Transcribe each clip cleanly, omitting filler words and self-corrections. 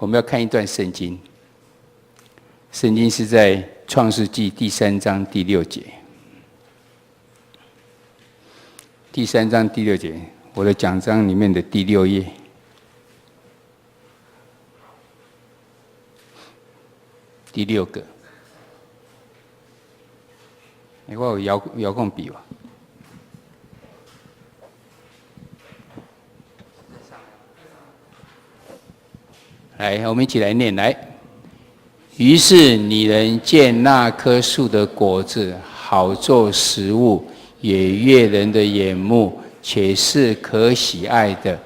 我们要看一段圣经，圣经是在创世纪第3章第6节。第3章第6节，我的讲章里面的第6页。第6个，我有遥控笔吧？来，我们一起来念来。于是女人见那棵树的果子好做食物，也悦人的眼目，且是可喜爱的，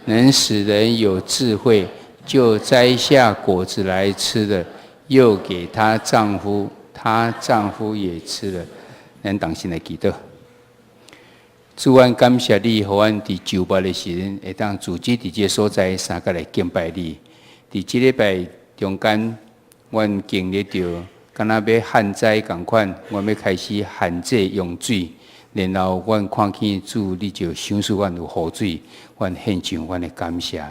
能使人有智慧，就摘下果子来吃了，又给她丈夫，她丈夫也吃了。咱同心来祈祷。主，阮感谢你，互阮伫周末的时阵，会当组织伫这个所在三角来敬拜你。伫这礼拜中间，阮经历到，敢若要旱灾共款，阮要开始限制用水，然后阮看见主，你就赏赐阮有雨水，阮献上阮的感谢。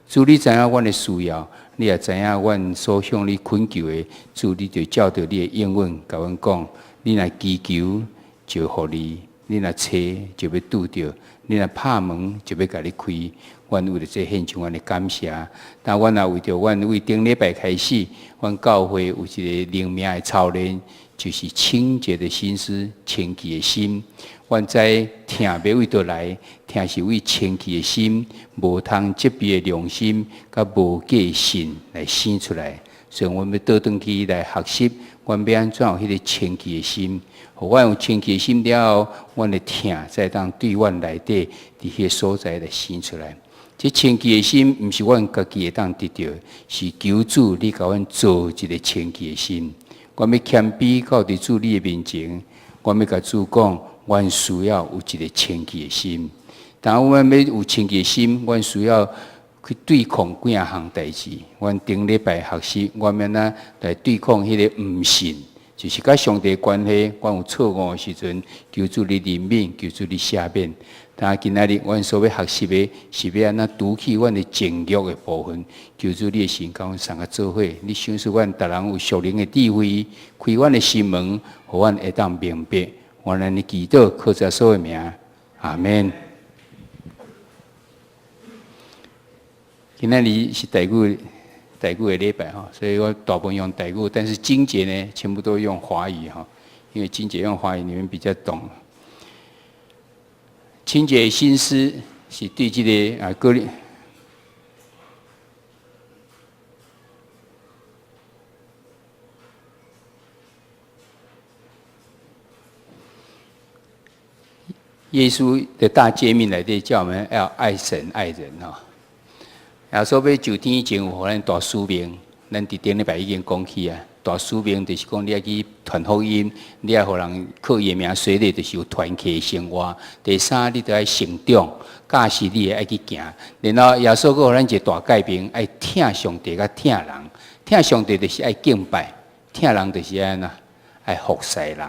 主，你知影阮的需要，你也知影阮所向你恳求的，主，你就照着你的应允，甲阮讲，你若祈求就互你，你若找就要拄着，你若拍门就要甲你开。阮为了这献上阮的感谢，但阮也为着阮为顶礼拜开始，阮教会有一个灵命的操练，就是清洁的心思、清洁的心。阮知听要为倒来，听是为清洁的心，无通责备的良心，甲无假的信来生出来。所以，阮要倒转去来学习，阮要安怎有迄个清洁的心。互阮有清洁的心了后，阮的听再当对阮内底伫迄个所在来生出来。这清洁的心，毋是阮家己会当得到，是求主你甲阮做一个清洁的心。阮要谦卑到伫主你的面前，阮要甲主讲，阮需要有一个清洁的心。当阮要有清洁的心，阮需要去对抗几啊项代志。阮顶礼拜学习，阮要哪来对抗迄个毋信，就是甲上帝关系，阮有错误的时阵，求主你怜悯，求主你赦免。但今仔日，阮所要学习的，是要安怎拄起阮的情欲的部分，求主你的神甲阮送个做伙，你赏赐阮逐人有属灵的智慧，开阮的心门，互阮会当明白。我咱的祈祷，靠着所有名，阿门。今仔日是台语的礼拜哈，所以我大部分用台语，但是经节呢，全部都用华语哈，因为经节用华语，你们比较懂。清洁的心思是对这个哥林，耶稣的大诫命内底叫我们要爱神爱人哈。然后说要就天以前有互咱大使命，咱伫顶礼拜已经讲起啊。大使命就是讲，你要去传福音，你要互人靠伊的名随咧，就是有团契的生活。第三，你都要成长，教示你的爱去行。然后耶稣给互咱一个大改变，爱听上帝甲听人。听上帝就是爱敬拜，听人就是安怎爱服侍人。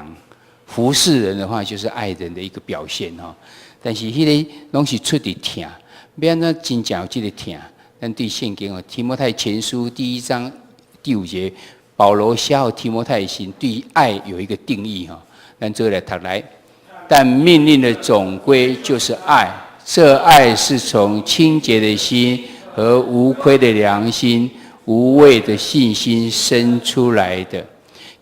服侍人的话，就是爱人的一个表现哈。但是迄个拢是出伫听，要安怎真正有这个听？咱对圣经哦，提摩太前书第1章第5节。保罗写给提摩太信对爱有一个定义哈，咱这来读来。但命令的总归就是爱，这爱是从清洁的心和无亏的良心、无畏的信心生出来的。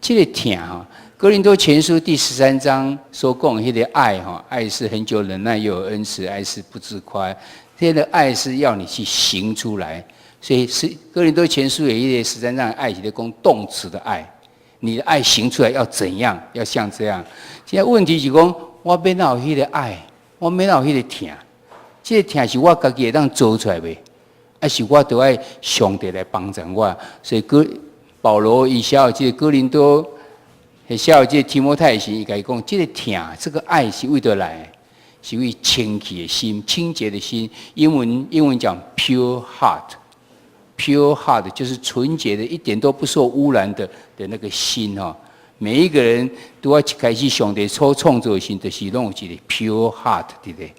这个听哈，哥林多前书第13章所讲的迄个爱哈，爱是很久忍耐，又有恩慈，爱是不自夸。这个爱是要你去行出来。所以是哥林多前书有一个13章的爱是在讲动词的爱，你的爱行出来要怎样？要像这样。现在问题是讲，我要哪有迄个爱？我要哪有迄个疼？这个疼是我家己会当做出来的，还是我都要上帝来帮助我？所以保罗伊写这个哥林多，写这个提摩太时，伊甲伊讲，这个疼，这个爱是为着来，是为清洁的心、清洁的心。英文讲 pure heart。Pure heart 就是纯洁的，一点都不受污染的那个心哈。每一个人都要开始上帝所创造的心，就是拢有一个 pure heart 对不对？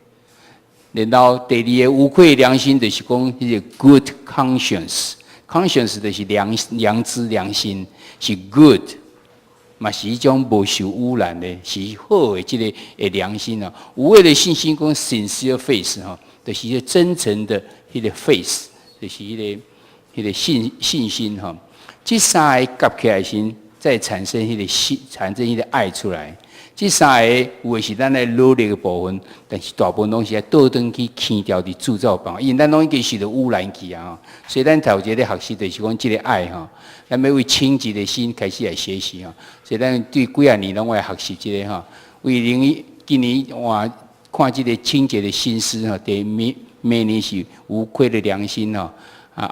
然后第二个无愧良心，就是讲迄个 good conscience。conscience 就是良知、良心，是 good， 嘛是一种无受污染的，是好的这个良心啊。有为的信心讲 sincere faith 哈，就是一个真诚的迄个 faith， 就是迄个信心哈。这三个夹起来先，再产生迄个产生迄个爱出来。这三个有的是咱来努力的部分，但是大部分拢是要倒转去去掉的铸造办法，因为咱拢已经受到污染去啊。所以咱头一个学习就是讲这个爱哈，咱要为清洁的心开始来学习哈。所以咱对几啊年拢来学习这个哈，为今年哇看这个清洁的心思哈，第每年是无愧的良心哈。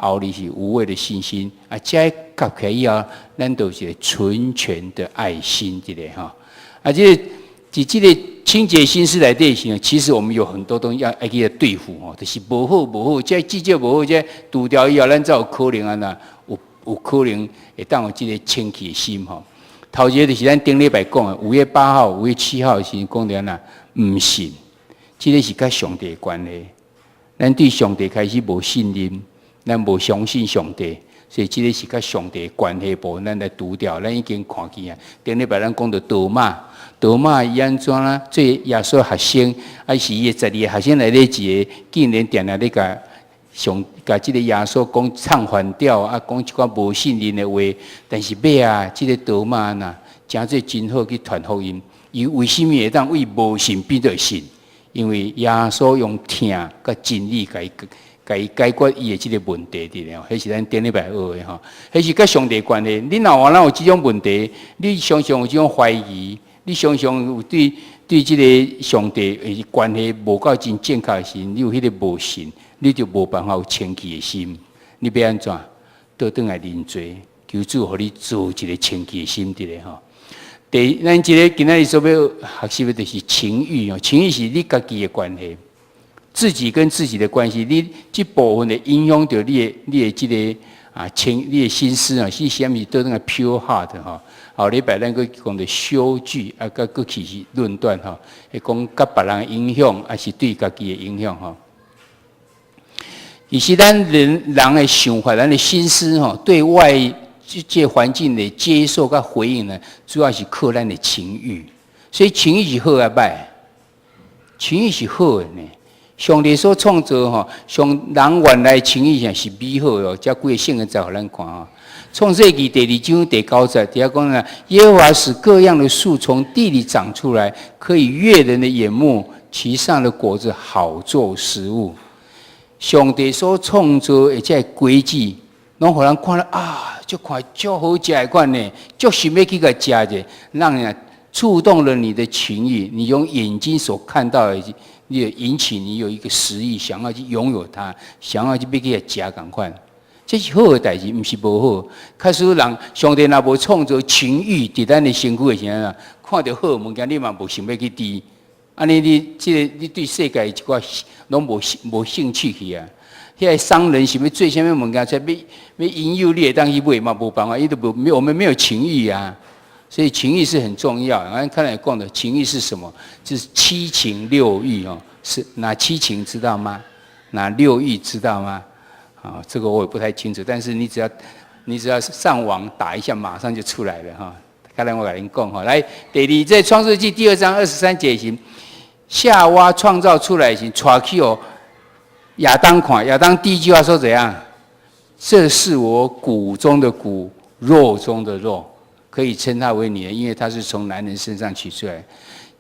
后日是无畏的信心这夹起来以后，咱就是纯全的爱心这个哈。这个清洁心思来对行，其实我们有很多东西要去对付哦，就是无好，这至少无好，这除掉以后，咱才有可能有可能会当有这个清洁的心哈。头一个就是咱顶礼拜讲的，5月8号、5月7号是讲的呐，唔信，这个是跟上帝的关系，咱对上帝开始无信任，咱无相信上帝。所以，这个是跟上帝的关系部分，咱来除掉。咱已经看见啊，顶礼拜咱讲到多马伊安怎啦？做耶稣学生，是伊12个学生内底一个，竟然定定咧甲这个耶稣讲唱反调讲一寡无信任的话。但是尾这个多马呐，真做真好去传福音。伊为什么会当为无信变做信？因为耶稣用听甲真理甲伊解决伊的这个问题的了，迄是咱顶礼拜学的吼，迄是甲上帝关系。你若有这种问题，你常常有这种怀疑，你常常有对这个上帝的关系无够真正确的时，你有迄个无信，你就无办法有清洁的心。你要安怎？倒转来认罪，求主互你做一个清洁的心的咧吼。咱这个今仔日所要学习的就是情欲哦，情欲是你家己的关系。自己跟自己的关系，你这部分的影响到你的这个你的心思啊，是啥物都那个 pure heart 哈。后礼拜咱个讲的修具甲个其实论断哈，会讲甲别人影响，还是对家己的影响哈。其实咱人的想法，咱的心思哈，对外这环境的接受甲回应呢，主要是靠咱的情欲。所以情欲是好啊歹，情欲是好的呢。上帝所创造吼，人原来情欲上是美好的，这几个圣经才互咱看吼。创世纪第2章第9节，底下讲啦，耶和华使各样的树从地里长出来，可以悦人的眼目，其上的果子好做食物。上帝所创造的这规矩，拢互人看了足快足好食的款呢，足想要去甲食者，让人触动了你的情欲，你用眼睛所看到的。你引起你有一个食欲，想要去拥有它，想要去要去食同款，这是好的代志，不是无好。假使人上帝若无创造情欲伫咱的身躯的时候啊，看到好物件，你嘛无想要去滴，安尼你对世界一寡拢无兴趣去啊。迄个商人想要做啥物物件，才要引诱你当去买嘛，无办法，伊都无我们没有情欲啊。所以情欲是很重要。看来讲的情欲是什么？就是七情六欲哦。是哪七情知道吗？哪六欲知道吗？这个我也不太清楚。但是你只要上网打一下，马上就出来了哈。看来我跟您讲哈，来，第二在创世纪第2章23节行，夏娃创造出来行，带去亚当看，亚当第一句话说怎样？这是我骨中的骨，肉中的肉。可以称他为女人，因为他是从男人身上取出来。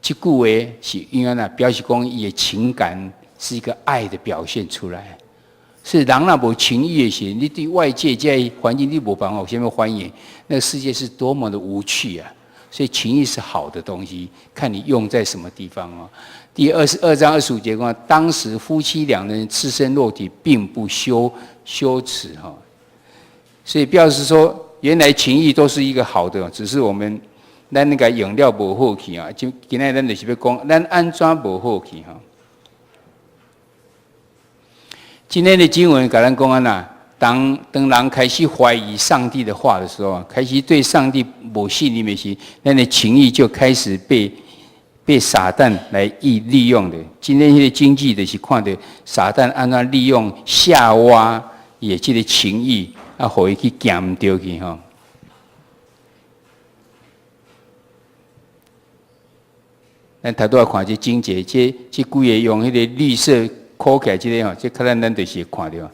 这句话是因为表示讲伊的情感是一个爱的表现出来。是人若无情欲的时，你对外界这环境你无办法有什么欢迎，那个世界是多么的无趣啊！所以情欲是好的东西，看你用在什么地方哦。第22章25节讲，当时夫妻2人赤身裸体，并不羞耻哈。所以表示说。原来情欲都是一个好的，只是我们咱那个用了无好去啊。今天咱就是要讲，咱安怎无好去哈？今天的经文跟咱讲安呐，当人开始怀疑上帝的话的时候，开始对上帝无信任的时，咱的情欲就开始被撒旦来利用的。今天的经济就是看到撒旦安怎利用夏娃也这个情欲。啊，互伊去行唔对去吼。咱头拄仔看这经节，这几个用迄个绿色箍起来这个吼，这可能咱就是会看到。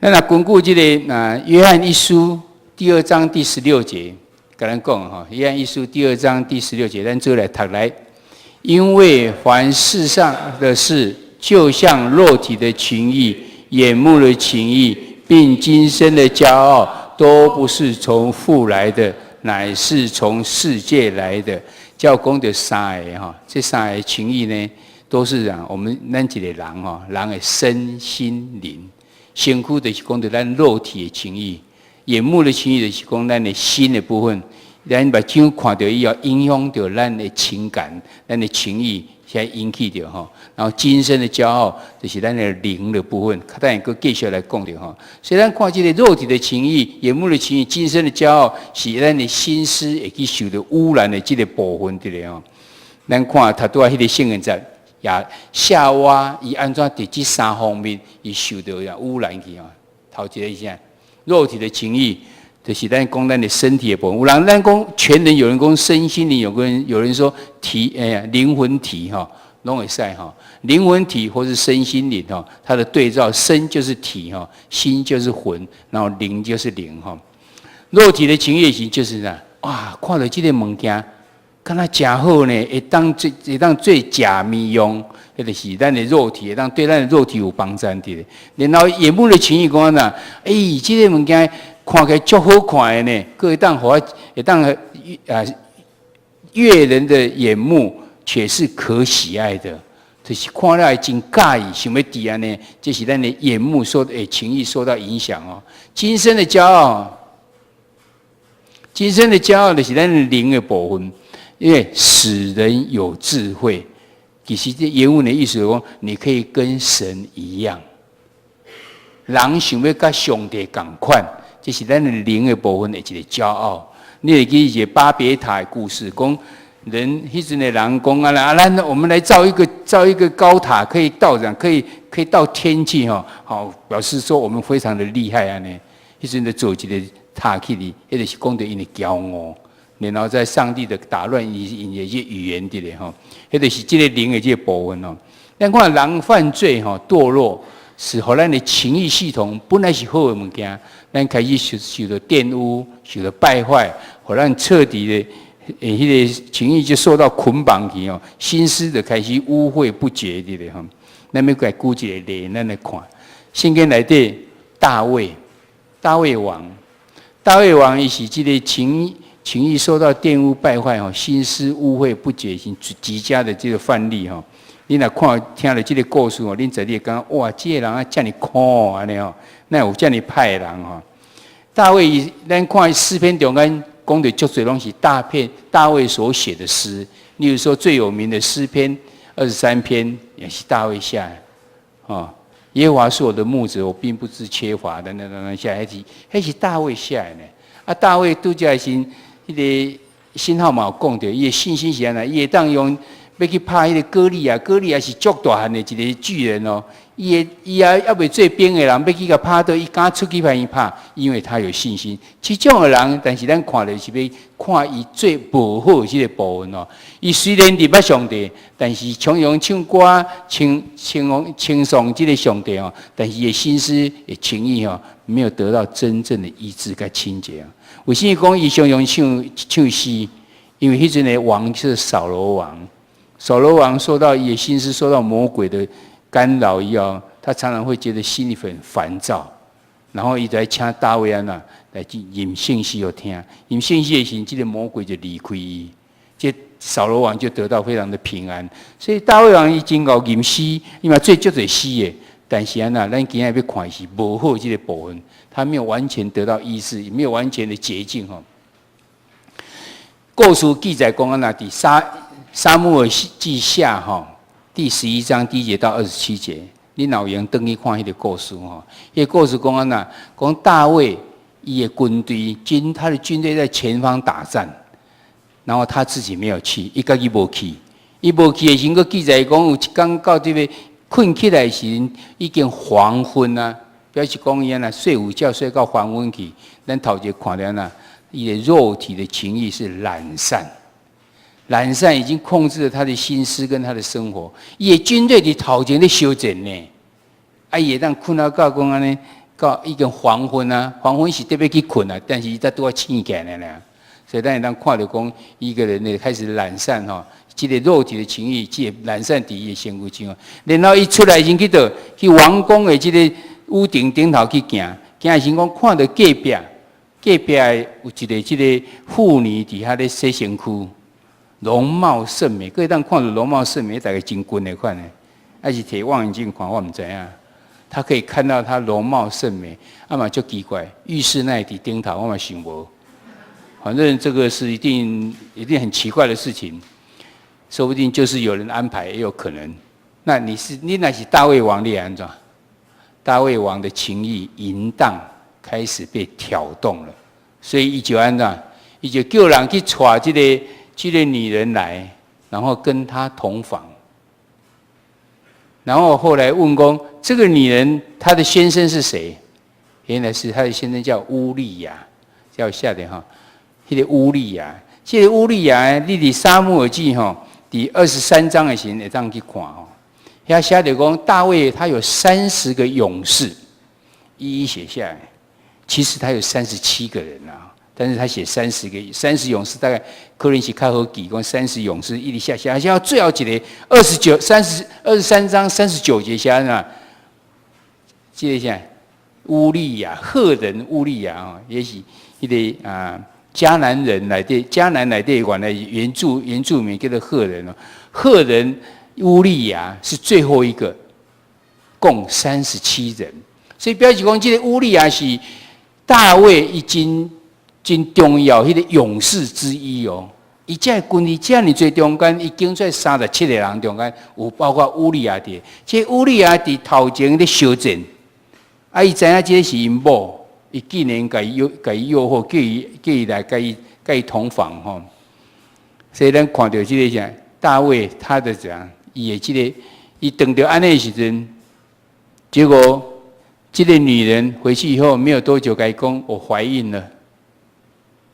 咱若根据这个约翰一书第2章第16节，跟咱讲吼，约翰一书第2章第16节，咱做来读来。因为凡世上的事，就像肉体的情欲、眼目的情欲，并今生的骄傲，都不是从父来的，乃是从世界来的。叫讲到三个哈，这三个情欲呢，都是我们咱一个人哈，人的身心灵。身躯就是讲到咱肉体的情欲，眼目的情欲就是讲咱的心的部分。咱目睭看到以后，影响到咱的情感、咱的情欲，才引起着吼。然后今生的骄傲，就是咱的灵的部分。等下佫继续来讲着吼。所以咱看这个肉体的情欲、眼目的情欲、今生的骄傲，是咱的心思会去受到污染的这个部分的咧吼。咱看他拄仔迄个圣人在也夏娃，伊安怎伫这三方面，伊受到污染去啊？头一个是啥？肉体的情欲。就是咱讲咱的身体的部分，有人咱讲全人，有人讲身心灵，有人说灵魂体哈，拢会使哈。灵魂体或是身心灵哈，它的对照，身就是体哈，心就是魂，然后灵就是灵哈。肉体的情欲型就是啥？哇，看到这个物件，敢若真好呢，会当最假面用，迄就是咱的肉体，会当对咱的肉体有帮助的。然后眼目的情欲讲哪？这个物件。看起来足好看的呢，各会当悦人的眼目，却是可喜爱的。就是看了真介意，想要伫安尼，这是咱的眼目情欲受到影响哦。今生的骄傲，就是咱的灵的部分，因为使人有智慧。其实这原文的意思是讲，你可以跟神一样，人想要甲上帝同款。这是咱的灵的部分的一个骄傲。你会记一个巴别塔的故事，讲人迄阵的人讲我们来造一个高塔，可以到天去哈，好表示说我们非常的厉害啊呢。迄阵的做一个塔去哩，迄就是讲到因的骄傲，然后在上帝的打乱因的一些语言的咧吼，迄就是这个灵的这个部分哦。咱看人犯罪吼堕落。使互咱的情欲系统本来是好的物件，咱开始受到玷污、受到败坏，互咱彻底的迄个情欲就受到捆绑去哦，心思就开始污秽不洁的咧吼。咱要来举一个例，咱来看圣经内底大卫王，伊是这个情欲受到玷污败坏吼，心思污秽不洁，是极佳的这个范例吼。你若听了这个故事哦，恁在你会感觉哇，这个人啊，这么苦安尼哦，哪有这么歹的人吼？大卫，咱看诗篇中间讲的足侪拢是大卫所写的诗，例如说最有名的诗篇23篇也是大卫写的哦。耶和华是我的牧者，我并不致缺乏的，下迄是大卫写的呢。啊，大卫拄则是迄个信号嘛有讲着，伊的信心是安尼，伊会当用。要去拍迄个歌利亚是足大汉的一个巨人哦。伊还未做兵的人，要去甲拍到，伊敢出去帮伊拍，因为他有信心。这种的人，但是咱看的是要看伊最不好的这个部分哦。伊虽然伫捌上帝，但是常常唱歌、称颂这个上帝哦，但是伊的心思、的情意哦，没有得到真正的医治跟清洁啊。为什么讲伊常常唱诗？因为迄阵的王是扫罗王。扫罗王受到伊的心思受到魔鬼的干扰以后，他常常会觉得心里很烦躁，然后伊就来请大卫来去吟信息给听，吟信息的时候，这个魔鬼就离开伊，这扫罗王就得到非常的平安。所以大卫王伊真够吟诗，伊嘛做足侪诗的，但是咱今日要看是无好这个部分，他没有完全得到医治，也没有完全的洁净吼。故事记载讲第撒母耳记下哈第11章1节到27节，你老用登去看迄个故事哈。迄个故事讲大卫伊的军队他的军队在前方打战，然后他自己没有去，伊家己无去，伊无去的时候，记载讲有一天到这个困起来时，已经黄昏啊，表示讲伊啊，睡午觉睡到黄昏去，咱头前看到呐，伊的肉体的情欲是懒散，懒散已经控制了他的心思跟他的生活。伊的军队伫头前咧修整呢，啊，伊会当困到到讲安尼，到已经黄昏啊，黄昏是特别去困啊，但是伊才拄啊醒起来呢。所以咱会当看到讲，一个人呢开始懒散吼，这个肉体的情欲，这个懒散伫伊的身躯上。然后伊出来先去倒去王宫的这个屋顶顶头去行，行的时讲看到隔壁有一个这个妇女伫遐咧洗身躯，容貌甚美，各位当看到容貌甚美，大概真俊的款的，还是摕望远镜看，我唔知影。他可以看到她容貌甚美，啊嘛就奇怪，浴室那伫顶头，我嘛想无。反正这个是一定很奇怪的事情，说不定就是有人安排，也有可能。那你那是大卫王，你安怎？大卫王的情意淫荡开始被挑动了，所以伊就安怎？伊就叫人去找这个女人来，然后跟她同房。然后后来问讲，这个女人她的先生是谁？原来是她的先生叫乌利亚，叫下点哈。迄个乌利亚，这个乌利亚，你伫撒母耳记吼，第23章的时候会当去看吼。遐写着讲大卫他有30个勇士，一一写下来。其实他有37个人啊，但是他写30勇士，大概可能是较好记，讲30勇士一直写，写最后一个23章39节写哪？接下来乌利亚，赫人乌利亚哦，也是迄个啊。迦南人来的，原来原住民叫做赫人哦，赫人乌利亚是最后一个，共37人，所以表示讲，这个乌利亚是大卫已经真重要迄个勇士之一哦。伊这军力这样最中间，已经在37个人中间，有包括乌利亚的。这乌利亚伫头前咧修正，啊，伊知影这是因某。伊竟然甲伊诱惑，叫伊来甲伊同房吼，所以咱看到这个啥，大卫他的怎样，伊的这个，伊等到安尼的时阵，结果这个女人回去以后没有多久，甲伊讲我怀孕了，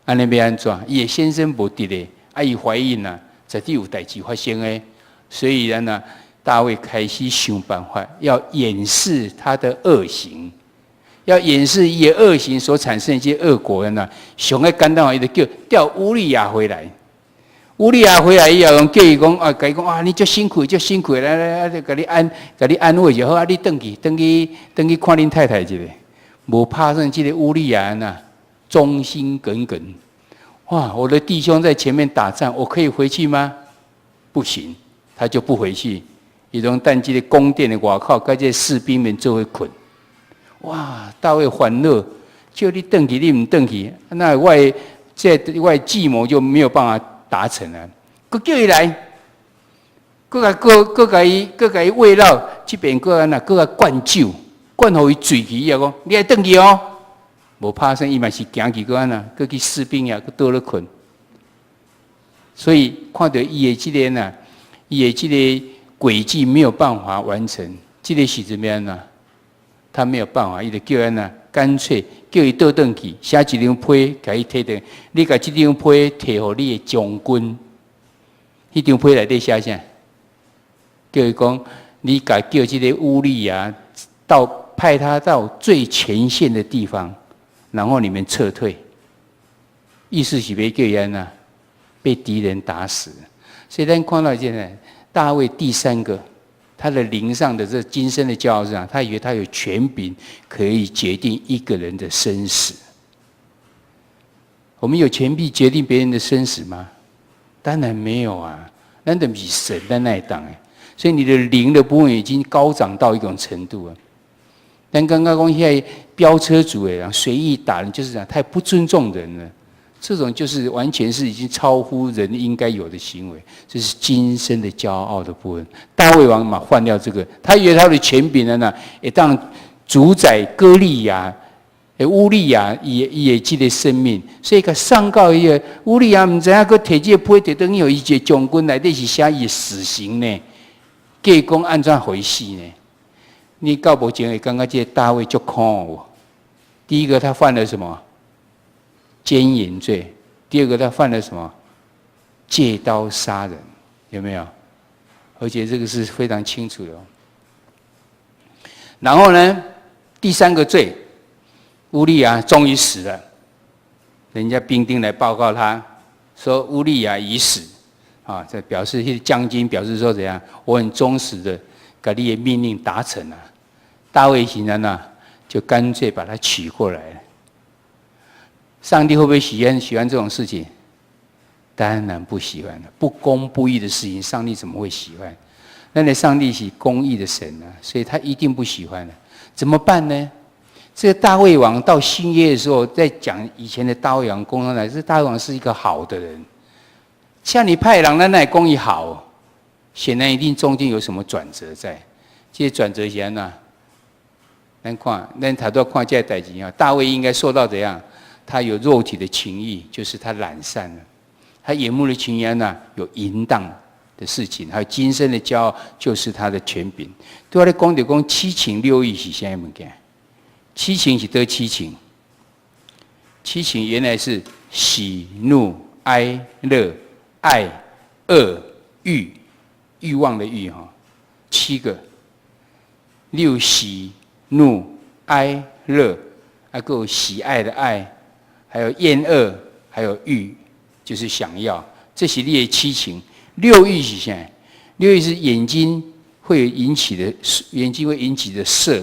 安尼要安怎？伊的先生无伫咧，啊伊怀孕啦，绝对有代志发生诶，所以呢，大卫开始想办法要掩饰他的恶行。要掩饰伊的恶行所产生的一些恶果呢，上个简单话，伊就叫乌利亚回来。乌利亚回来以后，叫伊讲啊，甲伊讲啊，你足辛苦，来，甲你安慰就好啊，你转去看恁太太一下。无拍算这个乌利亚呐，忠心耿耿。哇，我的弟兄在前面打仗，我可以回去吗？不行，他就不回去。伊种等这个宫殿的外口，跟这士兵们做伙困。哇！大卫烦恼，叫你转去，你唔转去，那我的计谋就没有办法达成了。佮叫伊来，佮甲伊慰劳，这边佮安那，佮甲灌酒，灌互伊醉去啊！讲你来转去哦，无拍算伊嘛是行去佮安那，佮去士兵呀，佮倒咧困。所以看到伊的这个呐，伊的这个轨迹没有办法完成，这个是怎么样呢？他没有办法，伊就叫人干脆叫伊倒转去，写一张批，甲伊摕转，你甲这张批摕互你的将军，迄张批内底写啥？叫伊讲，你甲叫这个乌利亚派他到最前线的地方，然后你们撤退。意思是要叫伊安被敌人打死。所以咱看到现在大卫第3个。他的灵上的这今生的骄傲是啥？他以为他有权柄可以决定一个人的生死。我们有权柄决定别人的生死吗？当然没有啊，咱都是神在那一档哎。所以你的灵的部分已经高涨到一种程度了。但刚刚讲现在飙车族随意打人，就是讲太不尊重人了。这种就是完全是已经超乎人应该有的行为，这是今生的骄傲的部分。大卫王嘛换掉这个，他以为他的权柄呢，也当主宰歌利亚、乌利亚也这个生命，所以他上告伊个乌利亚唔知影佮摕这个批摕等于有一个将军内底是写伊的死刑呢，计讲按怎回事呢？你到目前会感觉这大卫就恐哦。第一个他犯了什么？奸淫罪。第二个他犯了什么？借刀杀人，有没有？而且这个是非常清楚的。然后呢，第三个罪，乌利亚终于死了，人家兵丁来报告他说乌利亚已死，啊，这表示将军表示说怎样？我很忠实的把你的命令达成了。大卫竟然呢，就干脆把他娶过来了。上帝会不会喜欢这种事情？当然不喜欢了，不公不义的事情，上帝怎么会喜欢？那上帝是公义的神啊，所以他一定不喜欢的。怎么办呢？这个大卫王到新约的时候，在讲以前的大卫王公上来，这大卫王是一个好的人。像你派人那公义好，显然一定中间有什么转折在。这些转折是怎样？咱他都要看这些代志啊。大卫应该受到怎样？他有肉体的情欲，就是他懒散了。他眼目的情欲有淫荡的事情，还有今生的骄傲，就是他的权柄。对我来讲七情六欲是什么物件？七情是得七情。七情原来是喜怒哀乐爱恶欲，欲望的欲哈，7个。六喜怒哀乐，还有喜爱的爱，还有厌恶，还有欲，就是想要。这是你的七情。六欲是什么？六欲是眼睛会引起的色，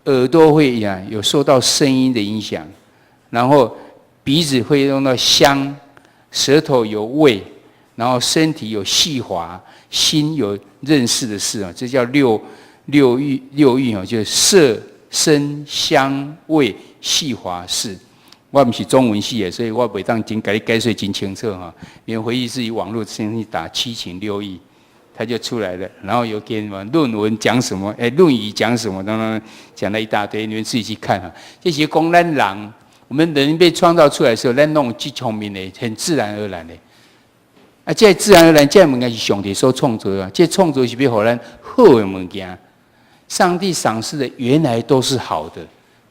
耳朵会有受到声音的影响，然后鼻子会用到香，舌头有味，然后身体有细滑，心有认识的事啊，这叫六欲就是色声香味细滑识。我不是中文系的，所以我不当真给你解释真清楚哈。你们回去自己网络先去打七情六欲，它就出来了。然后有给什么论文讲什么，论语讲什么，等讲了一大堆，你们自己去看哈。这些讲咱人，我们人被创造出来的时候，咱弄极聪明的，很自然而然的。啊，这自然而然，这物件是上帝所创造的，这创造是要互咱好的物件。上帝赏赐的原来都是好的。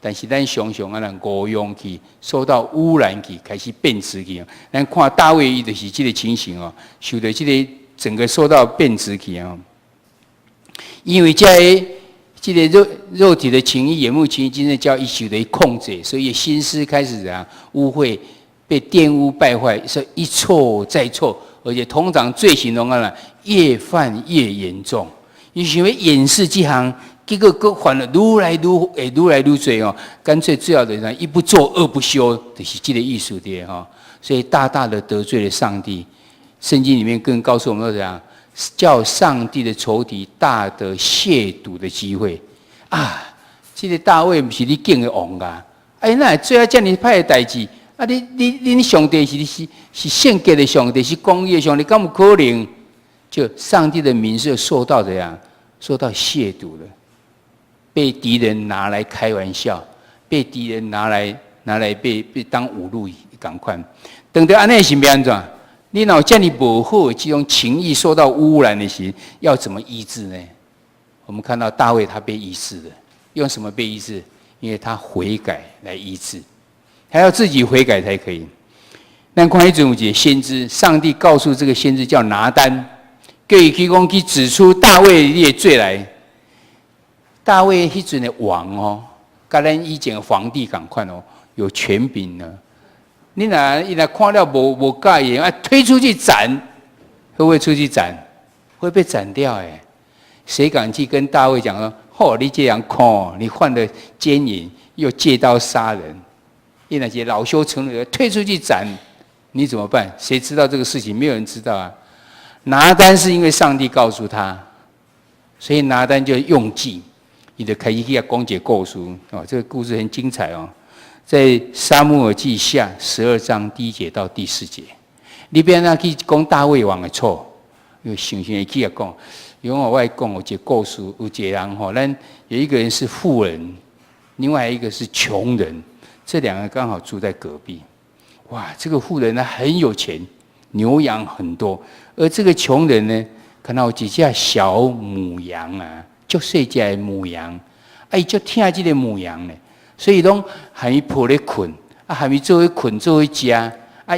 但是咱常常误用去，受到污染去，开始变质去。咱看大卫伊就是这个情形哦，受到这个整个受到变质去哦。因为这个肉体的情欲、眼目情欲，真正叫伊受到控制，所以心思开始污秽、被玷污、败坏，是一错再错，而且通常罪行越犯越严重。你想要掩饰这项。结果各犯了愈来愈罪哦，干脆最好的人一不做二不休，就是这个意思的哈。所以大大的得罪了上帝。圣经里面更告诉我们怎样，叫上帝的仇敌大得亵渎的机会啊！这个大卫不是你敬的王啊！哎，那最后叫你派的代志啊！你上帝是圣洁的上帝，是公义的上帝，敢有可能？就上帝的名是受到怎样？受到亵渎了。被敌人拿来开玩笑，被敌人拿来被当侮辱，赶快。等到安内是变怎？你若叫你不好这种情谊受到污染的时，要怎么医治呢？我们看到大卫他被医治了，用什么被医治？因为他悔改来医治，还要自己悔改才可以。那关于这种先知，上帝告诉这个先知叫拿单，叫伊去指出大卫的罪来。大卫迄阵的王哦，跟咱以前的皇帝同款哦，有权柄呢。你若看了无介意啊，推出去斩，会不会出去斩？会被斩掉哎。谁敢去跟大卫讲说：哦，你这样看，你犯了奸淫，又借刀杀人，你那些恼羞成怒的推出去斩，你怎么办？谁知道这个事情？没有人知道啊。拿单是因为上帝告诉他，所以拿单就用计。你就开始去讲解故事哦，这个故事很精彩哦，在撒母耳记下12章1节到第4节，里边去讲大卫王的错，又想会去讲，因为我讲有一个故事，有一个人吼，咱有一个人是富人，另外一个是穷人，这两个刚好住在隔壁。哇，这个富人呢很有钱，牛羊很多，而这个穷人呢，看到有几架小母羊啊。足细只的母羊，伊足疼这个母羊呢，所以拢还没抱咧困，还没做伙困做伙食，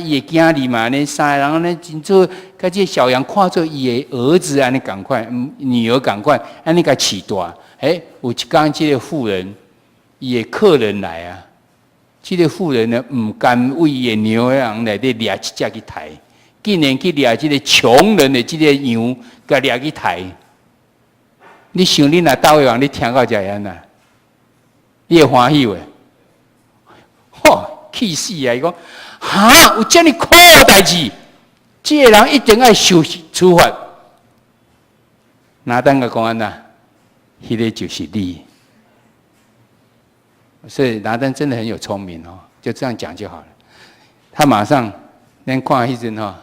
伊会惊你嘛？呢三个人呢，真做，甲这小羊看做伊的儿子安尼赶快，女儿赶快安尼甲饲大。有一天这个妇人，伊的客人来啊，这个妇人呢，唔甘为伊的牛羊内底掠一只去抬，竟然去掠这个穷人的这个羊，甲掠去抬。你想你若大胃王，你听到这样啊？你会欢喜未？气死啊！伊讲，有这么苦的代志，这个人一定要受处罚。拿单个讲安呐，迄个就是你。所以拿单真的很有聪明哦，就这样讲就好了。他马上，咱看迄阵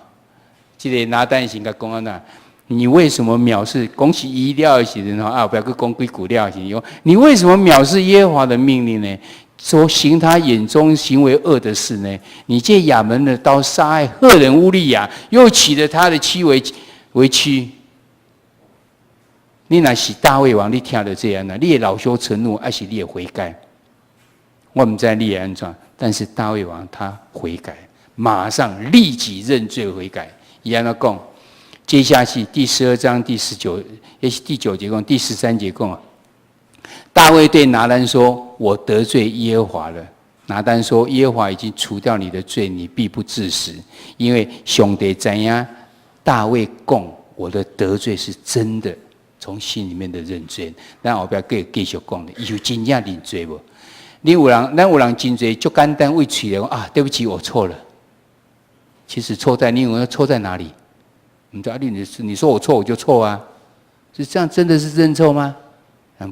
这个拿单先甲讲安呐，你为什么藐视？讲起医疗的时阵不要去讲几句了的时候，你为什么藐视耶和华的命令呢？说行他眼中行为恶的事呢？你借亚门的刀杀害赫人乌利亚，又娶了他的妻为妻。你若是大卫王，你听到这样呢？你也恼羞成怒，还是你也悔改？我不知道你也安怎，但是大卫王他悔改，马上立即认罪悔改。伊安怎讲？接下去第12章第19，也是第9节讲，第13节讲。大卫对拿单说：“我得罪耶和华了。”拿单说：“耶和华已经除掉你的罪，你必不致死，因为上帝知影大卫讲我的得罪是真的，从心里面的认罪。咱后边继续讲的，伊有真正认罪无？咱有人真罪，就简单为嘴的啊，对不起，我错了。其实错在你错在哪里？你知道你说我错，我就错啊，是这样，真的是认错吗？”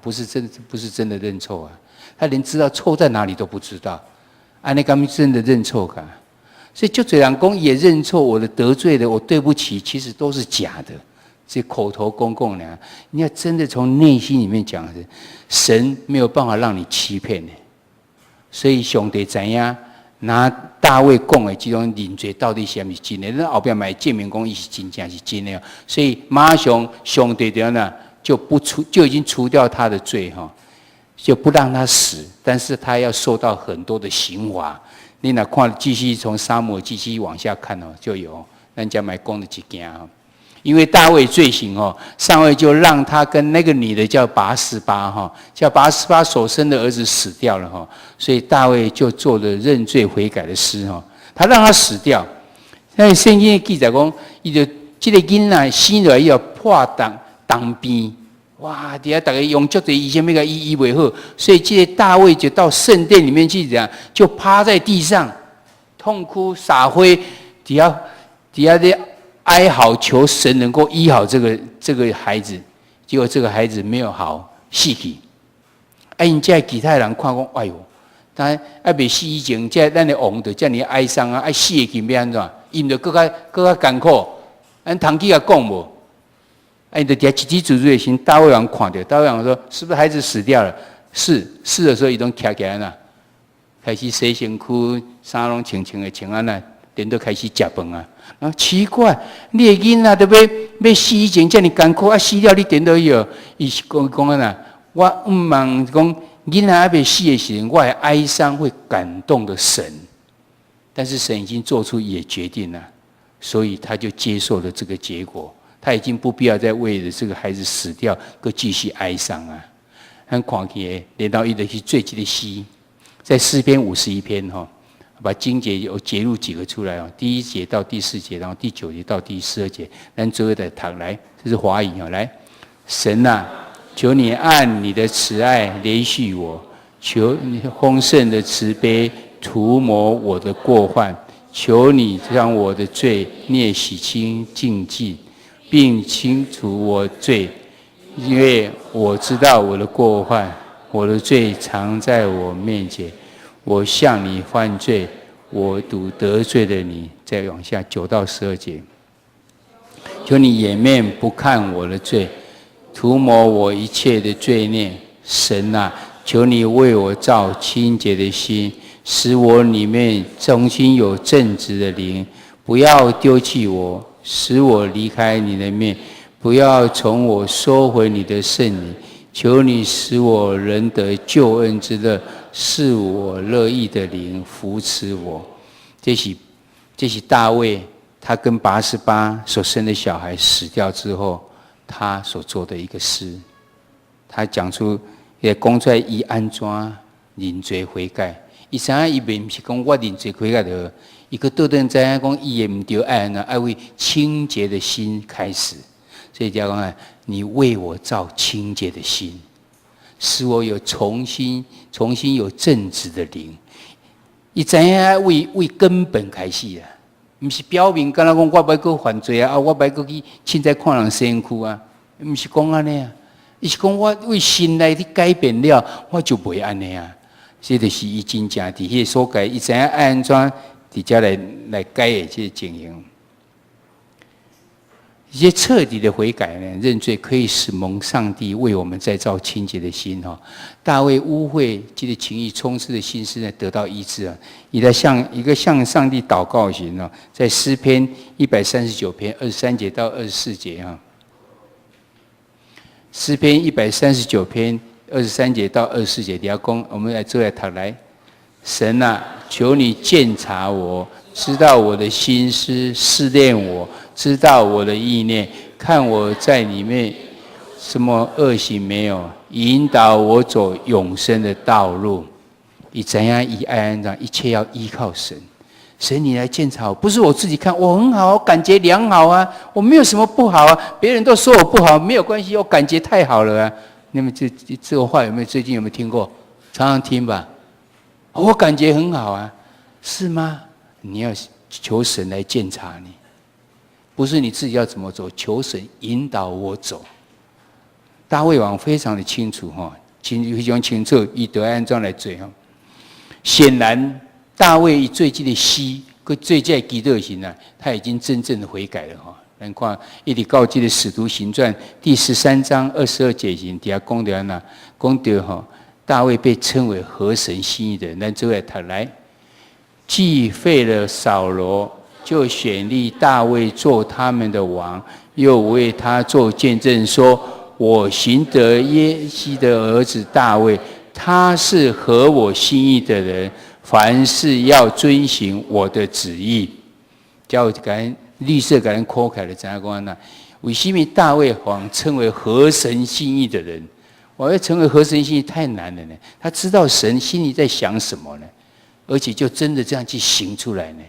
不是真的认错啊！他连知道错在哪里都不知道，那他们真的认错啊！所以就这样讲也认错，我的得罪的，我对不起，其实都是假的，这口头公共呢。你要真的从内心里面讲，神没有办法让你欺骗的。所以上帝知影拿大卫讲的这种认罪到底是不是真的？那后边买证明讲伊是真正是真的，所以马上上帝怎样呢？就已经除掉他的罪就不让他死，但是他要受到很多的刑罚。你哪看继续从撒母耳继续往下看就有咱家买讲的一件因为大卫罪行上尉就让他跟那个女的叫拔示巴叫拔示巴所生的儿子死掉了所以大卫就做了认罪悔改的诗他让他死掉。那圣经的记载讲，伊就这个囡仔生落来要破当边，哇！底下大家用足多医生要甲医袂好，所以这个大卫就到圣殿里面去，就趴在地上痛哭洒灰，底下在哀嚎，求神能够医好这个孩子。结果这个孩子没有好，死去。因这其他人看讲，哎呦，但未死以前，这咱的王就这么哀伤啊，死的去要安怎？因就更加艰苦。咱堂记也讲无。就底下一指主的心，大卫王看到，大卫王说：“是不是孩子死掉了？”是的时候，伊拢徛起来啦，开始洗身躯，衫拢清清的穿安那，连都开始食饭啊。然后奇怪，你的囡仔都要死以前这么艰苦，死了你点都有。伊是讲安那，我唔望讲囡仔还未死的时候，我的哀伤会感动的神，但是神已经做出也决定了，所以他就接受了这个结果。他已经不必要再为了这个孩子死掉，搁继续哀伤啊！很看起连到伊的去最记的诗，在诗篇51篇把经节有截录几个出来第1节到第4节，然后第9节到第12节，咱最后的读来，这是华语来，神啊，求你按你的慈爱怜恤我，求你丰盛的慈悲涂抹我的过患，求你将我的罪孽洗清净尽。并清除我罪，因为我知道我的过患，我的罪常在我面前。我向你犯罪，我独得罪了你。再往下9到12节，求你掩面不看我的罪，涂抹我一切的罪孽。神啊，求你为我造清洁的心，使我里面重新有正直的灵，不要丢弃我。使我离开你的面，不要从我收回你的圣灵。求你使我仍得救恩之乐，是我乐意的灵扶持我。这是大卫，他跟88所生的小孩死掉之后，他所做的一个诗。他讲出也讲出来，伊安怎认罪悔改。伊知影伊并不是讲我认罪悔改的，伊个倒转知影讲伊也唔对爱呢，爱为清洁的心开始。所以就讲你为我造清洁的心，使我有重新有正直的灵。伊知影为根本开始啊，唔是表面敢若讲我要去犯罪啊，我要去凊彩看人身躯啊，唔是讲安尼啊。伊是讲我为心内的改变了，我就袂安尼啊。这就是伊真正伫迄个所改，伊知影安怎伫遮来改的这个情形。一些彻底的悔改呢，认罪可以使蒙上帝为我们再造清洁的心哈。大卫污秽这个情欲充斥的心思呢，得到医治啊。一个向上帝祷告型呢，在诗篇139篇23节到24节哈。诗篇139篇23节到24节，底下讲，我们来做来读来。神啊，求你鉴察我，知道我的心思，试炼我，知道我的意念，看我在里面什么恶行没有，引导我走永生的道路。以怎样以爱安长，一切要依靠神。神，你来鉴察我，不是我自己看我很好，我感觉良好啊，我没有什么不好啊，别人都说我不好，没有关系，我感觉太好了啊。你们这个话最近有没有听过？常常听吧。我感觉很好啊，是吗？你要求神来鉴察你，不是你自己要怎么走，求神引导我走。大卫王非常的清楚哈，非常清楚，以得按照来做哈。显然，大卫最近的诗，跟最近的基督行啊，他已经真正的悔改了哈。咱看一直到这个使徒行传第13章22节行，底下讲到哪？讲到哈。大卫被称为合神心意的人，咱就来读来。既废了扫罗，就选立大卫做他们的王，又为他做见证说：“我寻得耶西的儿子大卫，他是合我心意的人，凡事要遵行我的旨意。”叫咱绿色给人扩开了，怎样讲呢？为什么大卫王称为合神心意的人？我要成为合神心意太难了呢。他知道神心里在想什么呢，而且就真的这样去行出来呢。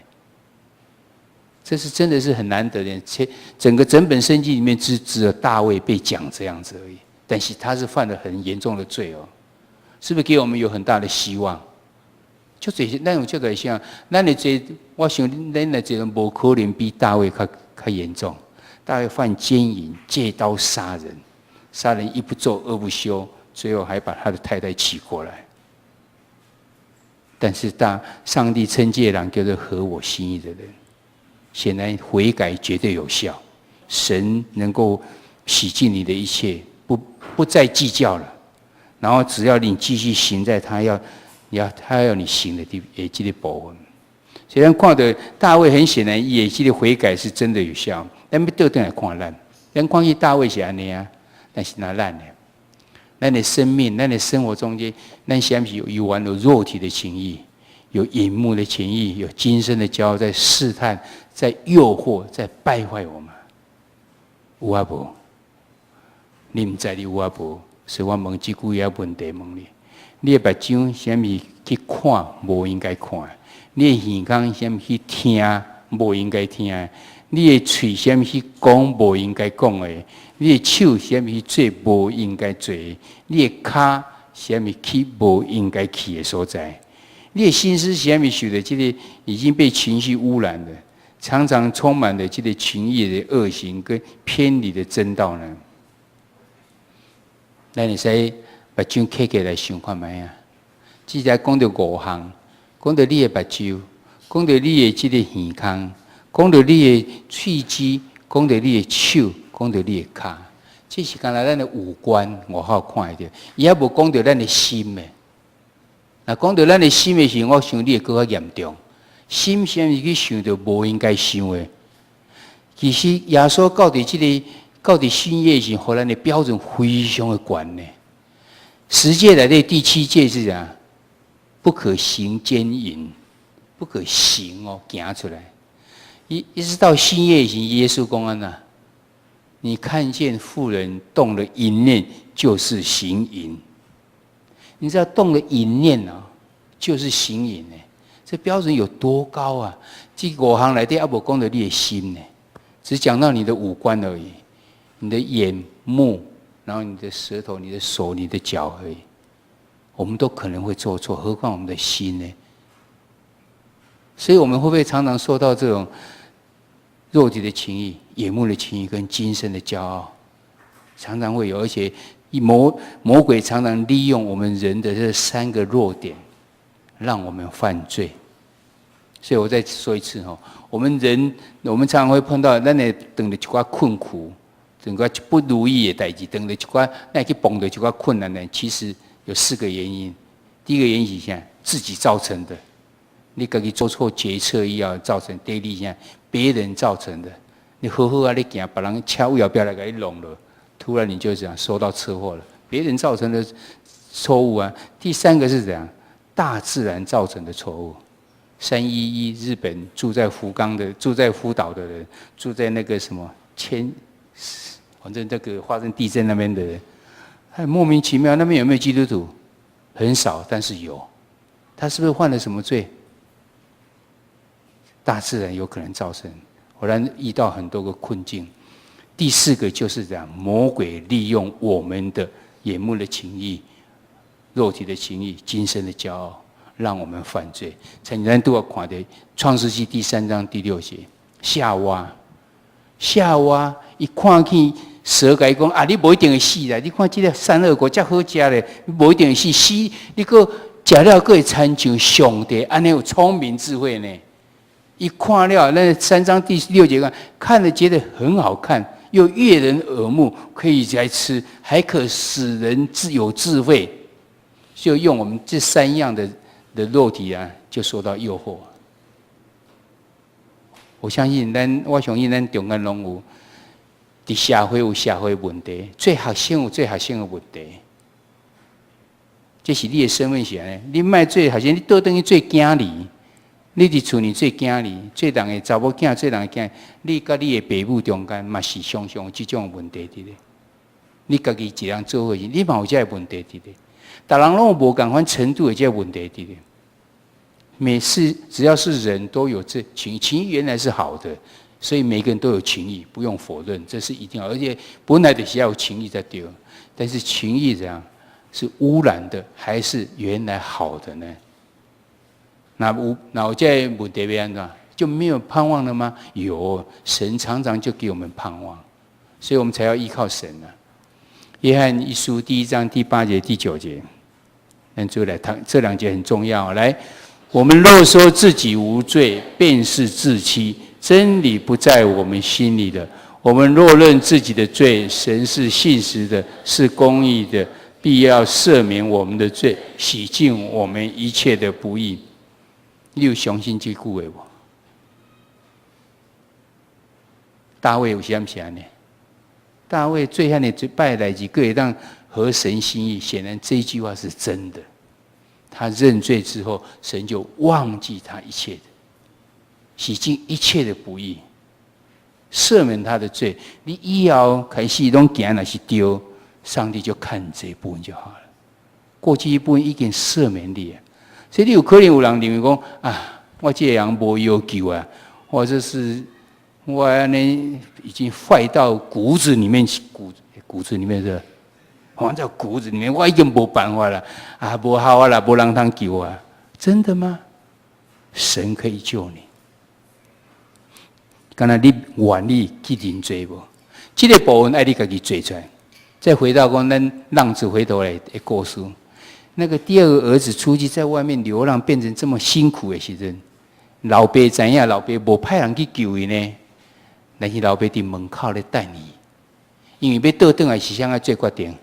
这是真的是很难得的。整本圣经里面只有大卫被讲这样子而已，但是他是犯了很严重的罪哦，是不是给我们有很大的希望？就这些，那种叫做像，咱的这，我想咱的这种无可能比大卫较严重。大卫犯奸淫、借刀杀人。杀人一不做二不休，最后还把他的太太娶过来。但是上帝称这人叫做合我心意的人，显然悔改绝对有效，神能够洗净你的一切，不再计较了。然后只要你继续行在他要你行的这个部分。所以咱看到大卫很显然，也这个悔改是真的有效。咱要倒转来看咱看去大卫是安尼啊。但是那烂呢？咱的生命、咱的生活中间，咱是不是有玩有肉体的情谊，有荧幕的情谊，有今生的骄傲在试探、在诱惑、在败坏我们？有啊无？你唔知你有啊无？所以我问这句也问题问你：你的目睭什么去看无应该看？你的耳孔什么去听无应该听？你的嘴什么去讲无应该讲的？你的手什么去做无应该做的？你的脚什么去无应该去的所在？你的心思什么想的？这个已经被情绪污染了，常常充满了这个情欲的恶行跟偏离的正道呢？咱会使把睭开起来想看卖啊！即在讲到5项，讲到你的目睭，讲到你的这个耳孔，讲到你的喙齿，讲到你的手。讲到你的脚，这是刚才咱的五官，我好看一点。伊也无讲到咱的心的。那讲到咱的心的时候，我想你会更加严重。心先是去想到无应该想的。其实耶稣到底深夜时，互咱的标准非常的悬呢。十戒来的第7戒是啥？不可行奸淫，不可行哦，行出来。一直到新约行，耶稣公安呐，你看见妇人动了淫念，就是行淫。你知道动了淫念啊，就是行淫呢。这标准有多高啊？这5行来的阿伯讲的你的心呢，只讲到你的五官而已，你的眼目，然后你的舌头、你的手、你的脚而已。我们都可能会做错，何况我们的心呢？所以我们会不会常常受到这种肉体的情欲、眼目的情欲跟今生的骄傲，常常会有，而且魔鬼常常利用我们人的这3个弱点，让我们犯罪。所以我再说一次哈，我们常常会碰到，咱会等着一寡困苦，等个不如意的代志，等着一寡那去碰到一寡困难呢，其实有4个原因。第一个原因是啥？自己造成的，你自己做错决策以后造成；第二啥？别人造成的。你好好啊，你行，别人车尾后边来给你弄了，突然你就这样受到车祸了，别人造成的错误啊。第3个是怎样？大自然造成的错误。311日本住在福岛的人，住在那个什么反正这个发生地震那边的人，很莫名其妙。那边有没有基督徒？很少，但是有。他是不是犯了什么罪？大自然有可能造成，忽然遇到很多个困境。第4个就是这样，魔鬼利用我们的眼目的情欲、肉体的情欲、今生的骄傲，让我们犯罪。像咱都要看的《创世纪》第3章第6节，夏娃一看见蛇甲伊讲啊，你无一定会死啦！你看这个善恶果这好食咧，无一定会死。你个食了个会参像上帝，安尼有聪明智慧呢。一看了那3章第6节看了觉得很好看，又悦人耳目，可以来吃，还可使人有智慧。就用我们这3样的肉体啊，就受到诱惑。我相信咱中间拢有，伫社会有社会问题，做学生有做学生的问题。这是你的身份是安尼，你莫做学生，你倒转去做囝儿。你伫厝里做囝儿，做人的查某囝，做人的囝，你甲你的爸母中间嘛是常常有这种问题伫咧。你家己一人做伙时，你嘛有这个问题伫咧。大人拢有无共款程度的这个问题伫咧。每次只要是人都有这情欲原来是好的，所以每个人都有情欲，不用否认，这是一定要。而且本来就是要有情欲在丢，但是情欲怎样是污染的，还是原来好的呢？那有这问题要安怎？就没有盼望了吗？有，神常常就给我们盼望，所以我们才要依靠神啊。约翰一书第1章第8节、第9节，那就来谈这2节很重要。来，我们若说自己无罪，便是自欺，真理不在我们心里的。我们若认自己的罪，神是信实的，是公义的，必要赦免我们的罪，洗净我们一切的不义。你有相信这句话无？大卫有啥物是安尼？大卫最汉的拜代志，各会当合神心意。显然这一句话是真的。他认罪之后，神就忘记他一切的，洗净一切的不义，赦免他的罪。你以后开始拢行若是对，上帝就看这一部分就好了。过去一部分已经赦免你了。所以你有可能有人认为讲啊，我这个人无要求啊，或者是我呢已经坏到骨子里面去，骨子里面的，放在骨子里面，我已经没办法了啊，无好啊啦，无人通救啊，真的吗？神可以救你。刚才你愿意去认罪无？这个部分爱你自己做出来。再回到讲咱浪子回头来的故事。那个第2个儿子出去在外面流浪，变成这么辛苦的时阵，老爸知影，老爸无派人去救伊呢，但是老爸伫门口咧等伊，因为要倒转来是谁要做决定？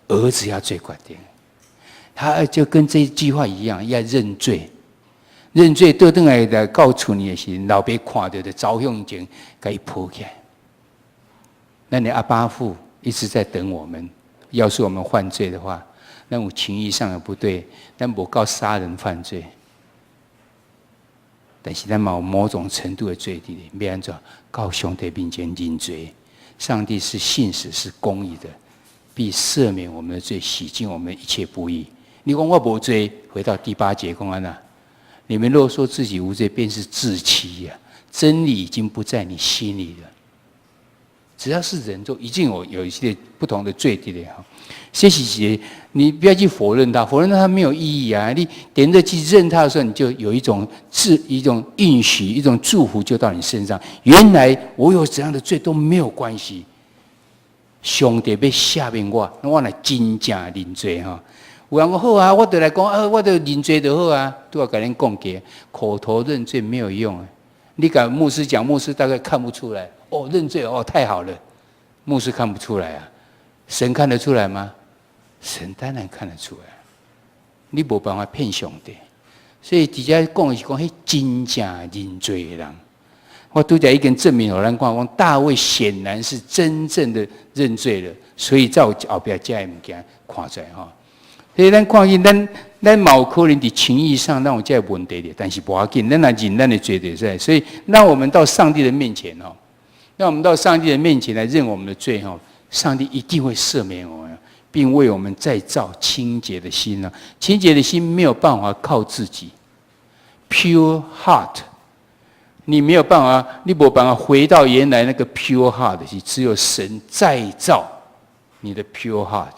儿子要做决定，他就跟这句话一样，要认罪，认罪倒转来到厝里的时候，老爸看到就走向前，给伊抱起来。那你阿爸父一直在等我们，要是我们犯罪的话。咱有情义上的不对，咱无告杀人犯罪，但是咱有某种程度的罪伫咧，要安怎告上帝面前认罪？上帝是信实是公义的，必赦免我们的罪，洗净我们一切不义。你讲我无罪，回到第8节讲安那，你们若说自己无罪，便是自欺呀。真理已经不在你心里了。只要是人，就一定有一些不同的罪的哈。谢谢姐，你不要去否认它，否认它没有意义啊！你点着去认它的时候，你就有一种应许，一种祝福就到你身上。原来我有怎样的罪都没有关系，上帝要赦免我，那我来真正认罪哈。有人说好啊，我就来讲啊，我就认罪就好啊。都要跟人讲过，口头认罪没有用啊。你跟牧师讲，牧师大概看不出来。哦，认罪哦，太好了。牧师看不出来啊，神看得出来吗？神当然看得出来。你没办法骗上帝，所以底下讲的是讲，迄真正认罪的人。我拄则已经证明，互咱讲大卫显然是真正的认罪了，所以在后边加的物件看出来哈。所以咱看见咱冇可能伫情义上让我这问题的，但是不要紧，咱来认咱的罪对在，所以让我们到上帝的面前哦，让我们到上帝的面前来认我们的罪哈，上帝一定会赦免我们，并为我们再造清洁的心啊！清洁的心没有办法靠自己 ，pure heart， 你没有办法，你没有办法回到原来那个 pure heart， 只有神再造你的 pure heart。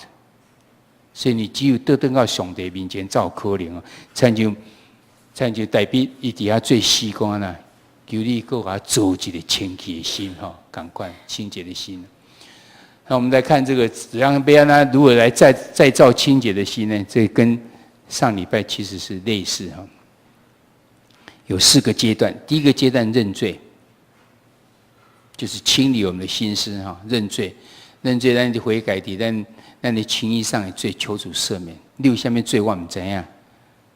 所以你只有得到上帝面前才有可能啊，才就代表伊底下最细讲啊，求你给我做一个清洁的心哈，赶快清洁的心。那我们来看这个，让贝安娜如何来再造清洁的心呢？这跟上礼拜其实是类似哈。有4个阶段，第一个阶段认罪，就是清理我们的心思哈，认罪，咱就悔改的，咱的情义上的罪，求主赦免。你有啥物罪我唔知影，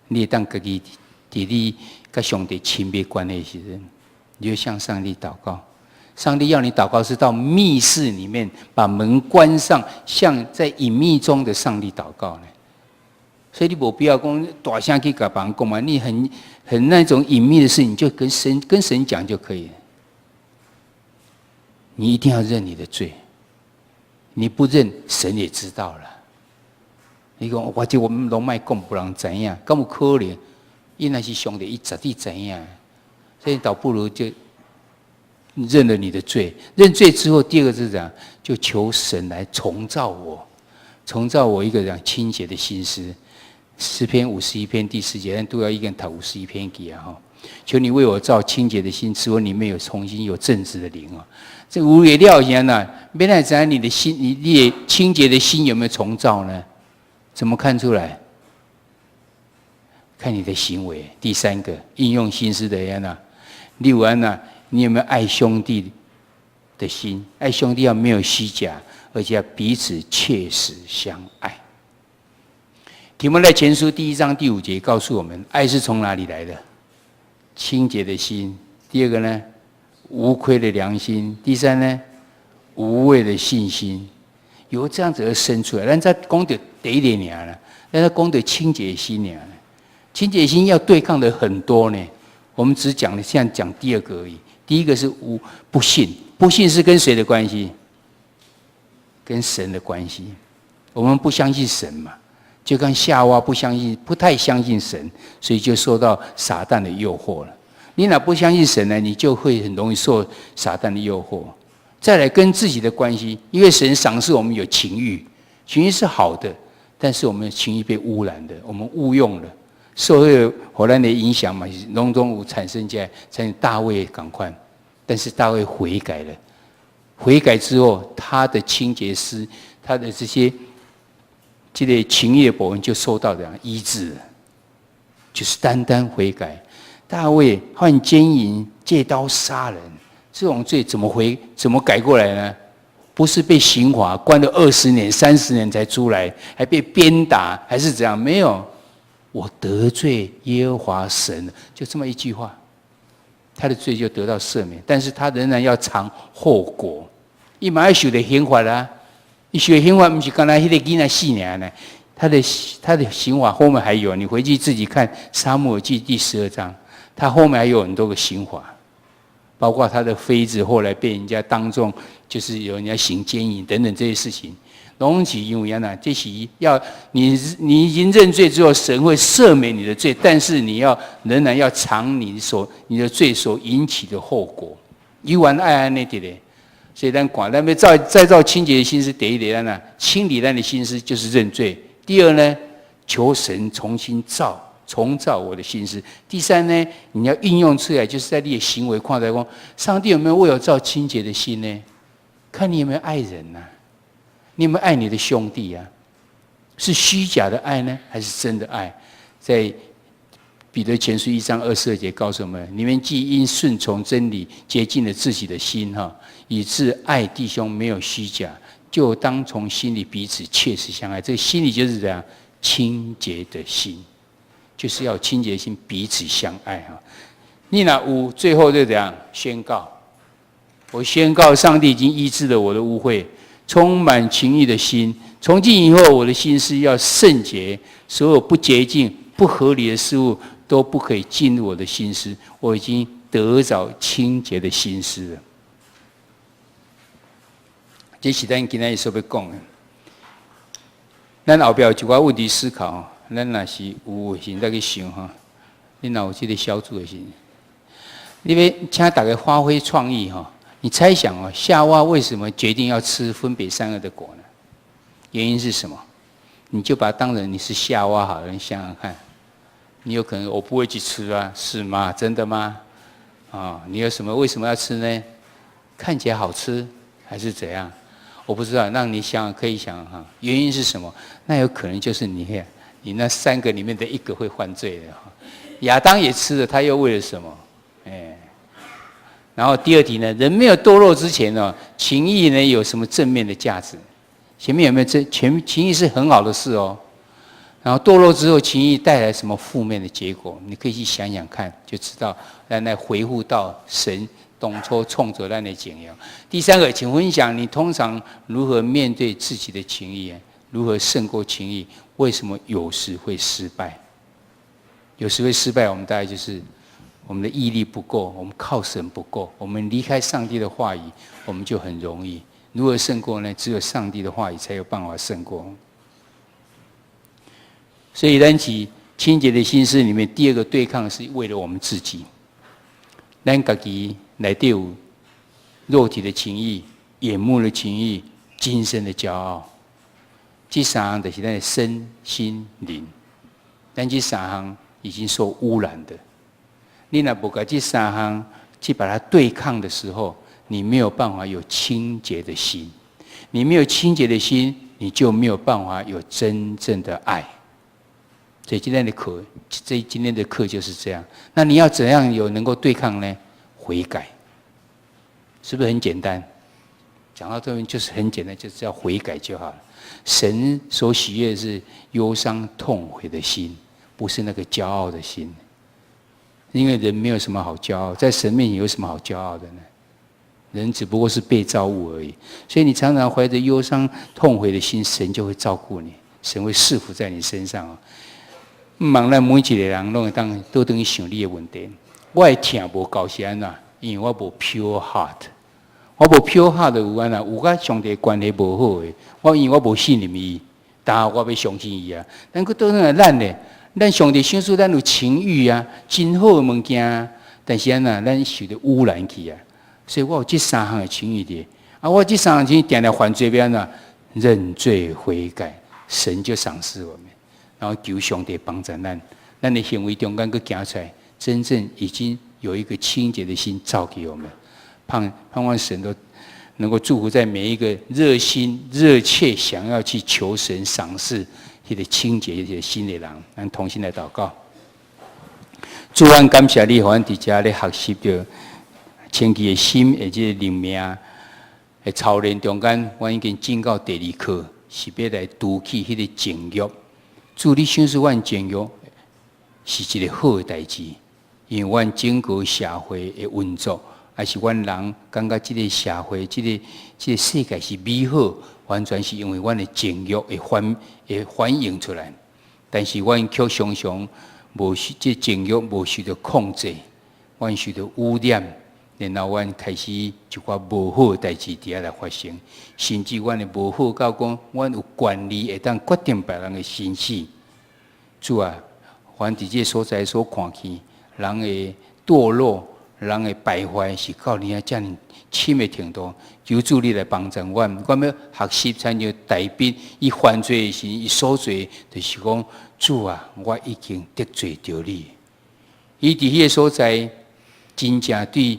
你会当家己伫你甲上帝亲密关系时阵，你就向上帝祷告。上帝要你祷告是到密室里面把门关上，向在隐秘中的上帝祷告呢。所以你没必要讲大声去跟别人讲嘛，你很那种隐秘的事，你就跟神讲就可以了。你一定要认你的罪。你不认，神也知道了。你讲，或者我们拢卖讲，不人知影，敢有可能？伊那是上帝，伊绝对知影。所以倒不如就认了你的罪。认罪之后，第二个是怎样？就求神来重造我一个这样清洁的心思。诗篇51篇第4节，咱都要一个人读51篇给啊哈。求你为我造清洁的心，使我里面有重新有正直的灵啊。这无也料先呐，没来知你的心，你的清洁的心有没有重造呢？怎么看出来？看你的行为。第3个，应用心思的人呐，例如呐，你有没有爱兄弟的心？爱兄弟要没有虚假，而且要彼此切实相爱。提摩太前书第1章第5节告诉我们，爱是从哪里来的？清洁的心。第2个呢？无愧的良心。第3呢，无畏的信心，由这样子而生出来。咱在讲到第1点了，咱在讲到清洁心了。清洁心要对抗的很多呢，我们只讲了，现在讲第2个而已。第1个是不信，不信是跟谁的关系？跟神的关系。我们不相信神嘛，就跟夏娃不太相信神，所以就受到撒旦的诱惑了。你哪不相信神呢？你就会很容易受撒旦的诱惑。再来跟自己的关系，因为神赏赐我们有情欲，情欲是好的，但是我们的情欲被污染的，我们误用了，受了火燃的影响嘛，笼中有产生大卫赶快，但是大卫悔改了，悔改之后，他的清洁师，他的这个情欲的部分就受到这样医治了，就是单单悔改。大卫犯奸淫、借刀杀人，这种罪怎么改过来呢？不是被刑罚关了20年、30年才出来，还被鞭打，还是怎样？没有，我得罪耶和华神了，就这么一句话，他的罪就得到赦免。但是他仍然要尝后果，伊嘛要受的刑罚啦。伊受的刑罚不是刚才那个囡仔死尔呢，他的刑罚后面还有，你回去自己看《撒母耳记》第12章，他后面还有很多个刑罚，包括他的妃子后来被人家当众就是有人家行奸淫等等这些事情。拢是因为啊，这是要你已经认罪之后，神会赦免你的罪，但是你仍然要偿你的罪所引起的后果。以完爱安那点嘞，所以咱管咱要再造清洁的心思，第一点呢，清理咱的心思就是认罪；第二呢，求神重造我的心思；第三呢，你要应用出来，就是在你的行为看待说，上帝有没有为我造清洁的心呢？看你有没有爱人呐、你有没有爱你的兄弟啊？是虚假的爱呢，还是真的爱？在彼得前书1章22节告诉我们：你们既因顺从真理洁净了自己的心，以致爱弟兄没有虚假，就当从心里彼此切实相爱。这个心里就是这样清洁的心，就是要清洁的心，彼此相爱哈。你那五最后就这样宣告：我宣告，上帝已经医治了我的污秽。充满情义的心，从今以后，我的心思要圣洁，所有不洁净、不合理的事物都不可以进入我的心思。我已经得着清洁的心思了。这是咱今天所要讲的。咱后边有一寡问题思考，咱若是有现在去想哈，你若有这个小组的心，你要请大家发挥创意哈。你猜想哦，夏娃为什么决定要吃分别善恶的果呢？原因是什么？你就把它当成你是夏娃好了，你想想看。你有可能我不会去吃啊，是吗？真的吗？你有什么？为什么要吃呢？看起来好吃还是怎样？我不知道，让你想可以想哈。原因是什么？那有可能就是你那3个里面的一个会犯罪的。亚当也吃了，他又为了什么？然后第二题呢，人没有堕落之前呢，情义呢有什么正面的价值？前面有没有情义是很好的事哦。然后堕落之后，情义带来什么负面的结果？你可以去想想看，就知道来回复到神当初创造咱的景象。第三个，请分享你通常如何面对自己的情义，如何胜过情义？为什么有时会失败？有时会失败，我们大概就是我们的毅力不够，我们靠神不够，我们离开上帝的话语，我们就很容易。如何胜过呢？只有上帝的话语才有办法胜过。所以，咱起清洁的心思里面，第二个对抗是为了我们自己。咱自己内底有肉体的情义、眼目的情义、今生的骄傲，这3项就是咱的身心灵。咱这3项已经受污染的。你若不把这3项去把它对抗的时候，你没有办法有清洁的心。你没有清洁的心，你就没有办法有真正的爱。所以今天的课就是这样。那你要怎样能够对抗呢？悔改，是不是很简单？讲到这边就是很简单，就是要悔改就好了。神所喜悦的是忧伤痛悔的心，不是那个骄傲的心。因为人没有什么好骄傲，在神面前有什么好骄傲的呢？人只不过是被造物而已。所以你常常怀着忧伤痛悔的心，神就会照顾你，神会赐福在你身上。唔茫咱每一个人都等于想你的问题。我的痛无够是安怎？因为我无 pure heart， 我无 pure heart 有安怎？有甲上帝关系无好的，因为我无信任伊，但我要相信伊啊。咱佫倒转来咱咧，咱上帝享受咱有情欲啊，真好的物件，但是安怎？咱受到污染去啊。所以我有这3项的情欲的，我这3项情欲定定犯罪要安怎？认罪悔改，神就赏赐我们。然后求上帝帮助咱的行为中间，佫行出来，真正已经有一个清洁的心造给我们。盼望神都能够祝福在每一个热心热切想要去求神赏赐迄个清洁的心的人。咱同心来祷告。主啊，感谢你，互阮伫遮咧学习着清洁的心，而且灵命的操练中间，阮已经进到第2课，是要来除去迄个情欲。主，你享受阮情欲是一个好的代志，因为阮整个社会的运作还是阮人感觉即个社会、即个世界是美好，完全是因为阮的情欲会反映出来。但是阮却常常无即情欲无受到控制，阮受到污染。然后，阮开始一寡无好的代志伫遐来发生，甚至阮的无好到讲，阮有权利会当决定别人的生死。主啊，凡伫这所在所看见，人的堕落、人的败坏是到你啊遮尔深的程度，求主你来帮助阮。阮要学习参照大笔，伊犯罪时，伊所做就是讲，主啊，我已经得罪着你。伊伫迄个所在，真正对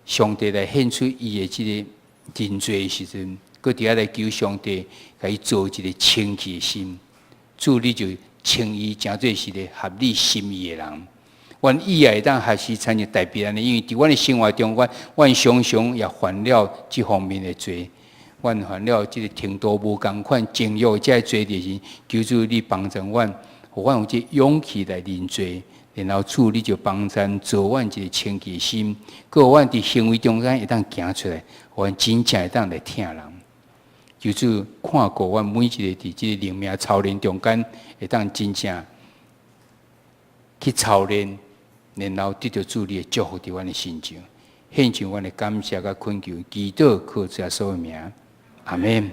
上帝来献出伊的即个认罪的时阵，搁伫遐来求上帝，甲伊做一个清洁的心。主，你就称伊诚做是个合你心意的人。阮以后会当学习参照代表安尼，因为伫阮的生活中，阮常常也犯了即方面的罪。阮犯了即个程度无共款，情欲遮罪的时，求主你帮助阮，互阮有即勇气来认罪。然后主你就帮咱做阮一个清洁心，搁阮伫行为中间会当行出来，阮真正会当来听人。求主看过阮每一个伫即个灵命操练中间，会当真正去操练，然后得到主你的祝福伫阮的心中，献上阮的感谢甲恳求，祈祷靠主耶稣的名，阿门。